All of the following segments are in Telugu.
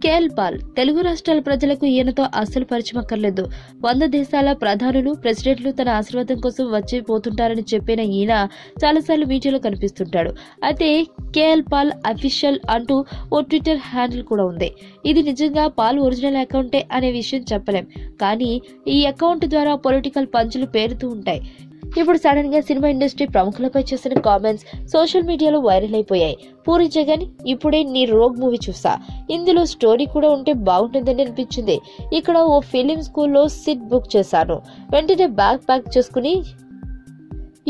కేఎల్ పాల్ తెలుగు రాష్ట్రాల ప్రజలకు ఈయనతో అస్సలు పరిచయం అక్కర్లేదు. 100 దేశాల ప్రధానులు, ప్రెసిడెంట్లు తన ఆశీర్వాదం కోసం వచ్చిపోతుంటారని చెప్పిన ఈయన చాలాసార్లు మీడియాలో కనిపిస్తుంటాడు. అయితే కేఎల్ పాల్ అఫీషియల్ అంటూ ఓ ట్విట్టర్ హ్యాండిల్ కూడా ఉంది. ఇది నిజంగా పాల్ ఒరిజినల్ అకౌంటే అనే విషయం చెప్పలేం, కానీ ఈ అకౌంట్ ద్వారా పొలిటికల్ పంచులు పేరుతూ ఉంటాయి. ఇప్పుడు సడన్ గా సినిమా ఇండస్ట్రీ ప్రముఖులపై చేసిన కామెంట్స్ సోషల్ మీడియాలో వైరల్ అయిపోయాయి. పూరి జగన్ ఇప్పుడే నీ రోగ్ మూవీ చూసా, ఇందులో స్టోరీ కూడా ఉంటే బాగుంటుందని అనిపించింది. ఇక్కడ ఓ ఫిలిం స్కూల్లో సీట్ బుక్ చేశాను, వెంటనే బ్యాగ్ ప్యాక్ చేసుకుని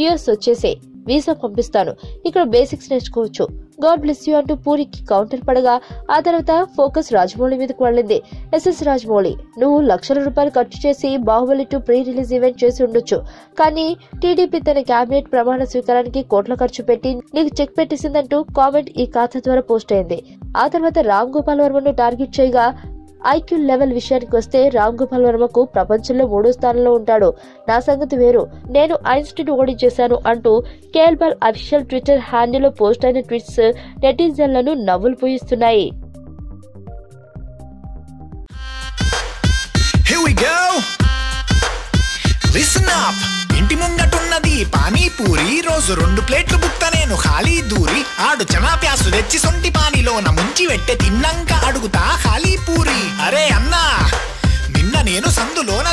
యుఎస్ వచ్చేసే, వీసా పంపిస్తాను, ఇక్కడ బేసిక్స్ నేర్చుకోవచ్చు, గాడ్ బ్లెస్ యూ అంటూ పూరికి కౌంటర్ పడగా ఆ తర్వాత ఫోకస్ రాజమౌళి మీదకు వెళ్ళింది. ఎస్ఎస్ రాజమౌళి, నువ్వు లక్షల రూపాయలు ఖర్చు చేసి బాహుబలి 2 ప్రీ రిలీజ్ ఈవెంట్ చేసి ఉండొచ్చు, కానీ టీడీపీ తన కేబినెట్ ప్రమాణ స్వీకారానికి కోట్ల ఖర్చు పెట్టి నీకు చెక్ పెట్టేసిందంటూ కామెంట్ ఈ ఖాతా ద్వారా పోస్ట్ అయింది. ఆ తర్వాత రామ్ గోపాల్ వర్మను టార్గెట్ చేయగా ఐక్యూ లెవెల్ విషయానికి వస్తే రామ్ గోపాల్ వర్మకు ప్రపంచంలో 3వ స్థానంలో ఉంటాడు, నా సంగతి వేరు, నేను ఐన్స్టీన్ ఓడించేశాను అంటూ కేఎల్ పాల్ అఫీషియల్ ట్విట్టర్ హ్యాండిల్లో పోస్ట్ అయిన ట్వీట్స్ నెటిజన్లను నవ్వులు పూయిస్తున్నాయి. ఇంటి ముంగటున్నది పానీపూరి, రోజు 2 ప్లేట్లు బుక్త నేను ఖాళీ దూరి, ఆడు చనా ప్యాసు తెచ్చి సొంటి పానీలోన ముంచి వెట్టె తిన్నంక అడుగుతా ఖాళీ పూరి. అరే అన్నా, నిన్న నేను సందులోన